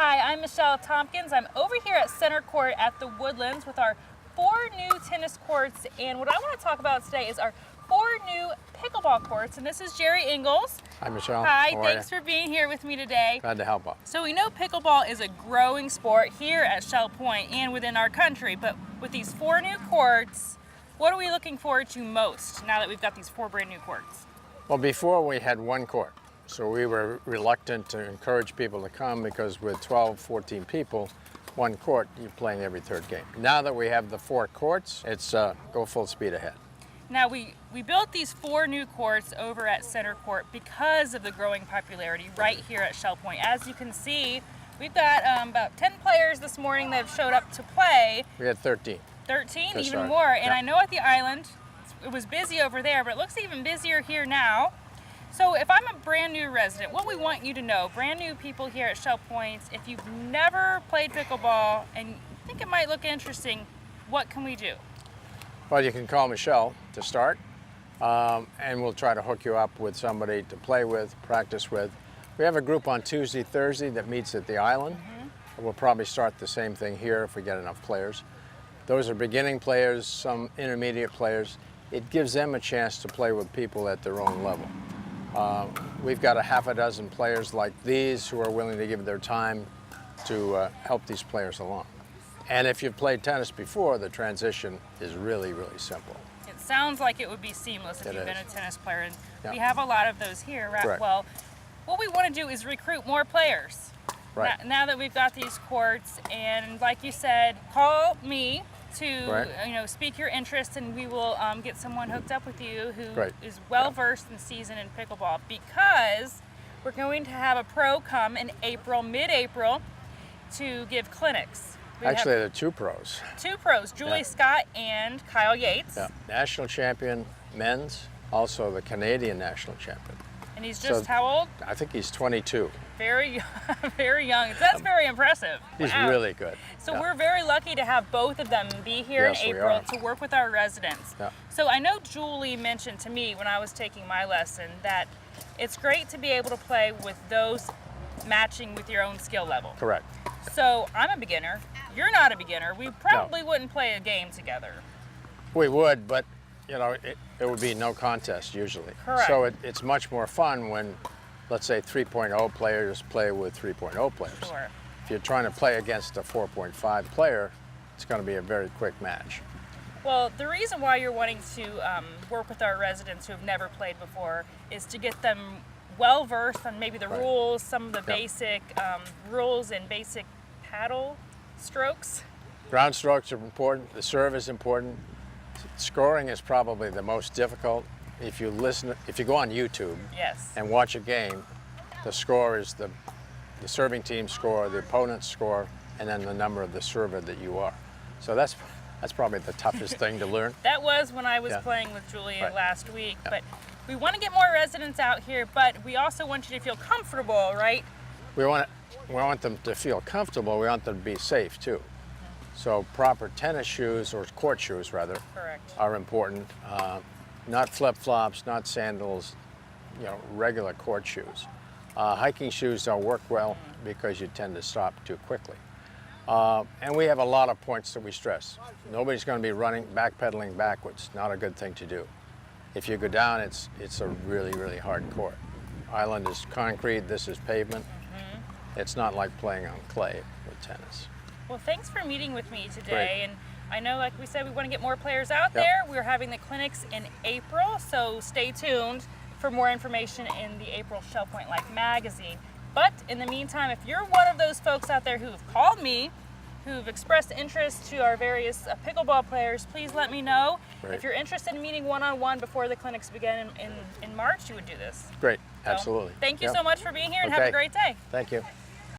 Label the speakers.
Speaker 1: Hi, I'm Michelle Tompkins. I'm over here at Center Court at the Woodlands with our 4 new tennis courts, and what I want to talk about today is our 4 new pickleball courts, and this is Jerry Ingalls.
Speaker 2: Hi, Michelle.
Speaker 1: Hi,
Speaker 2: How are
Speaker 1: thanks
Speaker 2: you?
Speaker 1: for being here with me today.
Speaker 2: Glad to help out.
Speaker 1: So we know pickleball is a growing sport here at Shell Point and within our country, but with these 4 new courts, what are we looking forward to most now that we've got these 4 brand new courts?
Speaker 2: Well, before we had 1 court, so we were reluctant to encourage people to come because with 12, 14 people, 1 court, you're playing every 3rd game. Now that we have the 4 courts, it's go full speed ahead.
Speaker 1: Now we built these 4 new courts over at Center Court because of the growing popularity right here at Shell Point. As you can see, we've got about 10 players this morning that have showed up to play.
Speaker 2: We had 13.
Speaker 1: 13, even
Speaker 2: start.
Speaker 1: more. And
Speaker 2: Yeah.
Speaker 1: I know at the island, it was busy over there, but it looks even busier here now. So if I'm a brand new resident, what we want you to know, brand new people here at Shell Point, if you've never played pickleball and think it might look interesting, what can we do?
Speaker 2: Well, you can call Michelle to start, and we'll try to hook you up with somebody to play with, practice with. We have a group on Tuesday, Thursday that meets at the island. We'll probably start the same thing here if we get enough players. Those are beginning players, some intermediate players. It gives them a chance to play with people at their own level. We've got a half a dozen players like these who are willing to give their time to help these players along. And if you've played tennis before, the transition is really, really simple.
Speaker 1: It sounds like it would be seamless if
Speaker 2: It
Speaker 1: you've been a
Speaker 2: is.
Speaker 1: tennis player, and
Speaker 2: Yeah.
Speaker 1: we have a lot of those here. Right?
Speaker 2: Correct.
Speaker 1: Well, what we want to do is recruit more players.
Speaker 2: Right.
Speaker 1: Now that we've got these courts, and like you said, call me to
Speaker 2: Right.
Speaker 1: speak your interest, and we will get someone hooked up with you who
Speaker 2: Great.
Speaker 1: is well versed and seasoned in pickleball, because we're going to have a pro come in April, mid-April, to give clinics. We
Speaker 2: Actually,
Speaker 1: have
Speaker 2: there are 2 pros.
Speaker 1: 2 pros, Julie
Speaker 2: Yeah.
Speaker 1: Scott and Kyle Yates.
Speaker 2: Yeah. National champion men's, also the Canadian national champion.
Speaker 1: And he's just
Speaker 2: So-
Speaker 1: how old?
Speaker 2: I think he's 22.
Speaker 1: Very, very young. That's very impressive.
Speaker 2: He's
Speaker 1: Wow.
Speaker 2: really good.
Speaker 1: So
Speaker 2: Yeah.
Speaker 1: we're very lucky to have both of them be here
Speaker 2: Yes,
Speaker 1: in
Speaker 2: we
Speaker 1: April
Speaker 2: are.
Speaker 1: to work with our residents.
Speaker 2: Yeah.
Speaker 1: So I know Julie mentioned to me when I was taking my lesson that it's great to be able to play with those matching with your own skill level.
Speaker 2: Correct.
Speaker 1: So I'm a beginner. You're not a beginner. We probably wouldn't play a game together.
Speaker 2: We would, but it would be no contest usually.
Speaker 1: Correct.
Speaker 2: So it's much more fun when, let's say, 3.0 players play with 3.0 players.
Speaker 1: Sure.
Speaker 2: If you're trying to play against a 4.5 player, it's going to be a very quick match.
Speaker 1: Well, the reason why you're wanting to work with our residents who have never played before is to get them well versed on maybe the
Speaker 2: Right.
Speaker 1: rules, some of the
Speaker 2: Yep.
Speaker 1: basic rules and basic paddle strokes.
Speaker 2: Ground strokes are important. The serve is important. Scoring is probably the most difficult. If you go on YouTube
Speaker 1: Yes.
Speaker 2: and watch a game, the score is the serving team score, the opponent's score, and then the number of the server that you are. So that's probably the toughest thing to learn.
Speaker 1: That was when I was
Speaker 2: Yeah.
Speaker 1: playing with Julia
Speaker 2: Right.
Speaker 1: last week.
Speaker 2: Yeah.
Speaker 1: But we want to get more residents out here, but we also want you to feel comfortable, right?
Speaker 2: We want them to feel comfortable. We want them to be safe too. So proper tennis shoes, or court shoes rather,
Speaker 1: Correct.
Speaker 2: are important. Not flip-flops, not sandals, regular court shoes. Hiking shoes don't work well because you tend to stop too quickly. And we have a lot of points that we stress. Nobody's going to be backpedaling backwards. Not a good thing to do. If you go down, it's a really, really hard court. Island is concrete, this is pavement. It's not like playing on clay with tennis.
Speaker 1: Well, thanks for meeting with me today.
Speaker 2: Great.
Speaker 1: And I know, like we said, we want to get more players out
Speaker 2: Yep.
Speaker 1: there. We're having the clinics in April, so stay tuned for more information in the April Shell Point Life magazine. But in the meantime, if you're one of those folks out there who've called me, who've expressed interest to our various pickleball players, please let me know.
Speaker 2: Great.
Speaker 1: If you're interested in meeting one-on-one before the clinics begin in March, you would do this.
Speaker 2: Great,
Speaker 1: So,
Speaker 2: absolutely.
Speaker 1: Thank you
Speaker 2: Yep.
Speaker 1: so much for being here, and have a
Speaker 2: Okay.
Speaker 1: great day.
Speaker 2: Thank you.